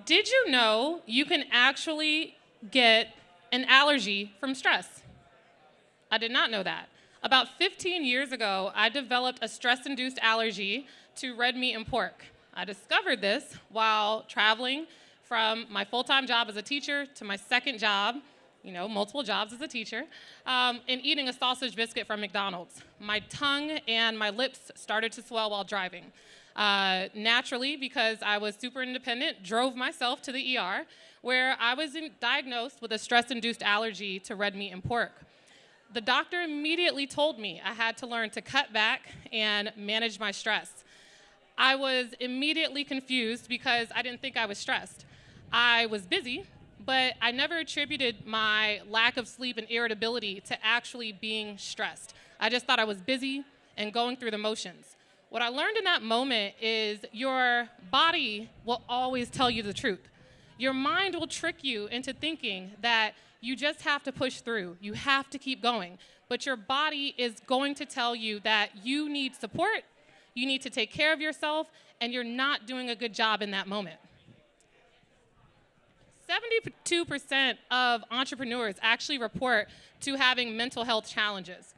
Did you know you can actually get an allergy from stress? I did not know that. About 15 years ago, I developed a stress-induced allergy to red meat and pork. I discovered this while traveling from my full-time job as a teacher to my second job, multiple jobs as a teacher, and eating a sausage biscuit from McDonald's. My tongue and my lips started to swell while driving. Naturally, because I was super independent, drove myself to the ER, where I was diagnosed with a stress-induced allergy to red meat and pork. The doctor immediately told me I had to learn to cut back and manage my stress. I was immediately confused because I didn't think I was stressed. I was busy, but I never attributed my lack of sleep and irritability to actually being stressed. I just thought I was busy and going through the motions. What I learned in that moment is your body will always tell you the truth. Your mind will trick you into thinking that you just have to push through. You have to keep going. But your body is going to tell you that you need support, you need to take care of yourself, and you're not doing a good job in that moment. 72% of entrepreneurs actually report to having mental health challenges.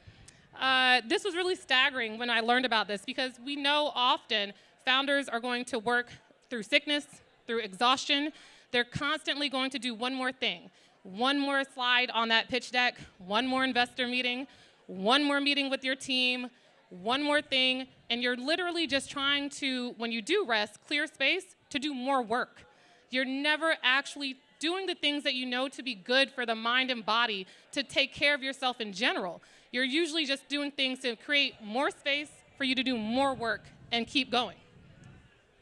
This was really staggering when I learned about this because we know often founders are going to work through sickness, through exhaustion. They're constantly going to do one more thing. One more slide on that pitch deck, one more investor meeting, one more meeting with your team, one more thing, and you're literally just trying to, when you do rest, clear space to do more work. You're never actually doing the things that you know to be good for the mind and body to take care of yourself in general. You're usually just doing things to create more space for you to do more work and keep going.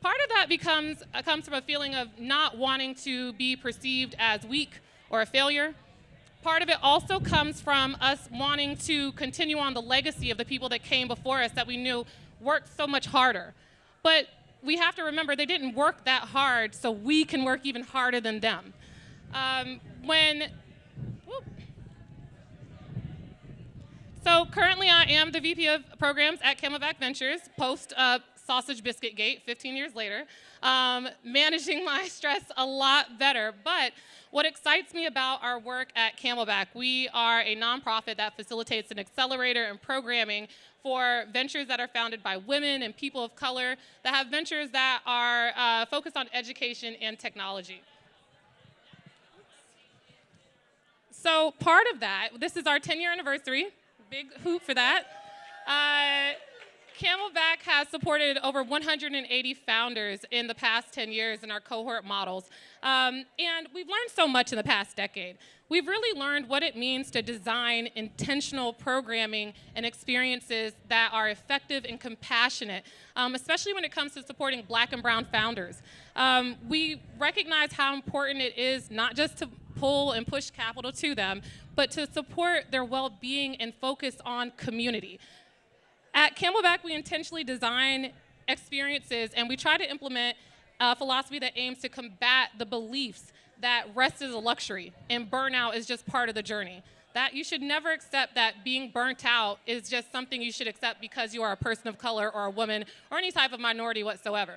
Part of that comes from a feeling of not wanting to be perceived as weak or a failure. Part of it also comes from us wanting to continue on the legacy of the people that came before us that we knew worked so much harder. But we have to remember they didn't work that hard, so we can work even harder than them. So currently I am the VP of Programs at Camelback Ventures, post Sausage Biscuit Gate, 15 years later, managing my stress a lot better. But what excites me about our work at Camelback, we are a nonprofit that facilitates an accelerator in programming for ventures that are founded by women and people of color that have ventures that are focused on education and technology. So part of that, this is our 10-year anniversary, big hoop for that. Camelback has supported over 180 founders in the past 10 years in our cohort models. And we've learned so much in the past decade. We've really learned what it means to design intentional programming and experiences that are effective and compassionate, especially when it comes to supporting Black and brown founders. We recognize how important it is not just to pull and push capital to them, but to support their well-being and focus on community. At Camelback, we intentionally design experiences and we try to implement a philosophy that aims to combat the beliefs that rest is a luxury and burnout is just part of the journey. That you should never accept that being burnt out is just something you should accept because you are a person of color or a woman or any type of minority whatsoever.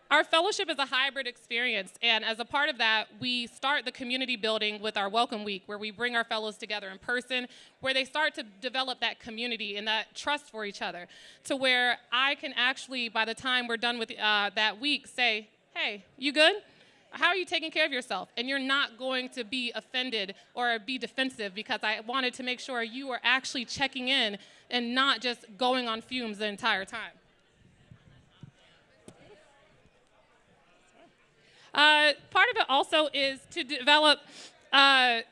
Our fellowship is a hybrid experience, and as a part of that, we start the community building with our Welcome Week, where we bring our fellows together in person, where they start to develop that community and that trust for each other, to where I can actually, by the time we're done with that week, say, hey, you good? How are you taking care of yourself? And you're not going to be offended or be defensive because I wanted to make sure you are actually checking in and not just going on fumes the entire time. Part of it also is to develop, to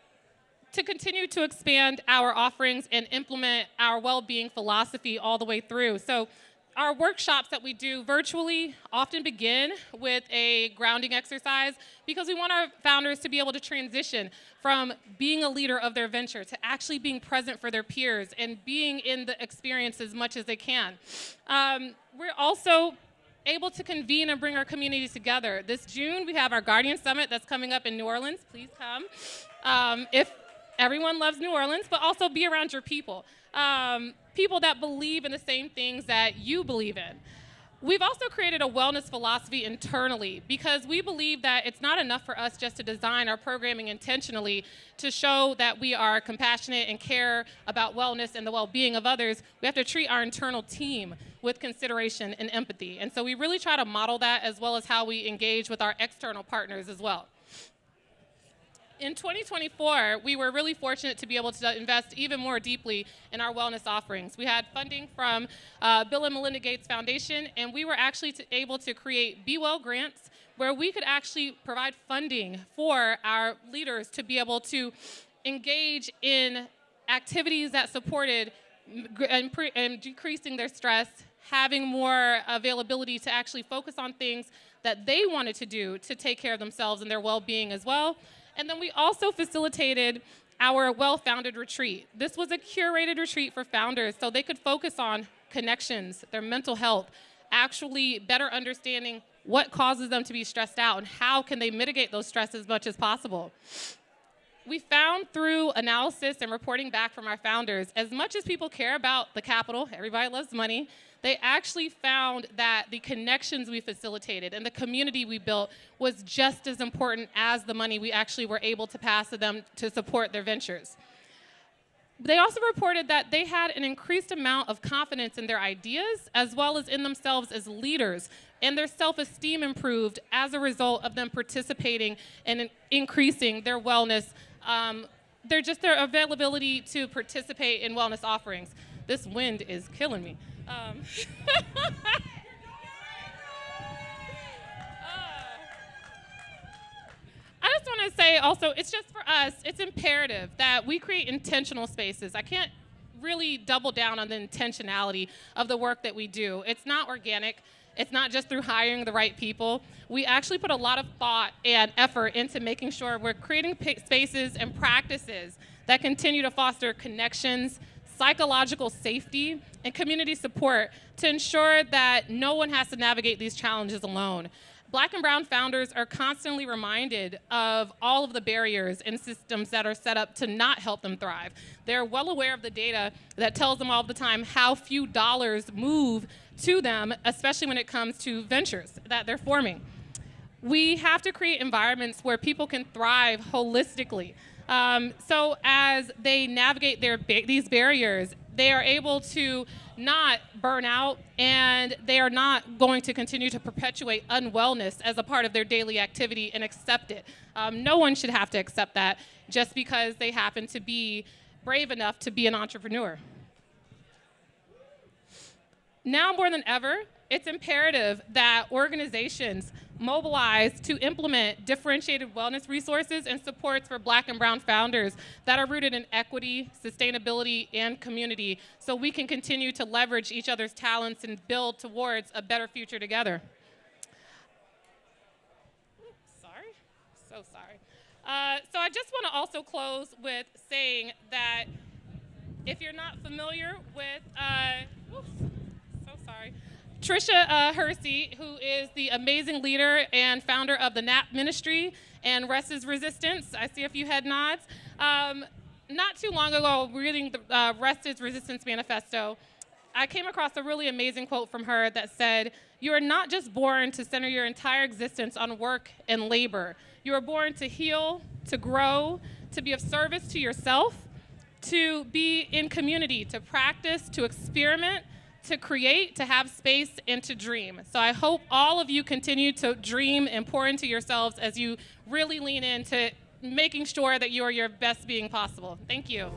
continue to expand our offerings and implement our well-being philosophy all the way through. So our workshops that we do virtually often begin with a grounding exercise because we want our founders to be able to transition from being a leader of their venture to actually being present for their peers and being in the experience as much as they can. We're also able to convene and bring our community together. This June, we have our Guardian Summit that's coming up in New Orleans. Please come. If everyone loves New Orleans, but also be around your people. People that believe in the same things that you believe in. We've also created a wellness philosophy internally because we believe that it's not enough for us just to design our programming intentionally to show that we are compassionate and care about wellness and the well-being of others. We have to treat our internal team with consideration and empathy. And so we really try to model that as well as how we engage with our external partners as well. In 2024, we were really fortunate to be able to invest even more deeply in our wellness offerings. We had funding from Bill and Melinda Gates Foundation, and we were actually able to create Be Well grants where we could actually provide funding for our leaders to be able to engage in activities that supported and decreasing their stress, having more availability to actually focus on things that they wanted to do to take care of themselves and their well-being as well. And then we also facilitated our Well-Founded retreat. This was a curated retreat for founders so they could focus on connections, their mental health, actually better understanding what causes them to be stressed out and how can they mitigate those stresses as much as possible. We found through analysis and reporting back from our founders, as much as people care about the capital, everybody loves money, they actually found that the connections we facilitated and the community we built was just as important as the money we actually were able to pass to them to support their ventures. They also reported that they had an increased amount of confidence in their ideas as well as in themselves as leaders, and their self-esteem improved as a result of them participating and increasing their wellness, their availability to participate in wellness offerings. This wind is killing me. I just want to say also, it's just for us, it's imperative that we create intentional spaces. I can't really double down on the intentionality of the work that we do. It's not organic. It's not just through hiring the right people. We actually put a lot of thought and effort into making sure we're creating spaces and practices that continue to foster connections, psychological safety, and community support to ensure that no one has to navigate these challenges alone. Black and brown founders are constantly reminded of all of the barriers and systems that are set up to not help them thrive. They're well aware of the data that tells them all the time how few dollars move to them, especially when it comes to ventures that they're forming. We have to create environments where people can thrive holistically. So as they navigate these barriers, they are able to not burn out, and they are not going to continue to perpetuate unwellness as a part of their daily activity and accept it. No one should have to accept that just because they happen to be brave enough to be an entrepreneur. Now more than ever, it's imperative that organizations mobilize to implement differentiated wellness resources and supports for Black and brown founders that are rooted in equity, sustainability, and community so we can continue to leverage each other's talents and build towards a better future together. So I just want to also close with saying that if you're not familiar with, Trisha Hersey, who is the amazing leader and founder of the NAP Ministry and Rest is Resistance. I see a few head nods. Not too long ago, reading the Rest is Resistance manifesto, I came across a really amazing quote from her that said, "You are not just born to center your entire existence on work and labor. You are born to heal, to grow, to be of service to yourself, to be in community, to practice, to experiment, to create, to have space, and to dream." So I hope all of you continue to dream and pour into yourselves as you really lean into making sure that you are your best being possible. Thank you.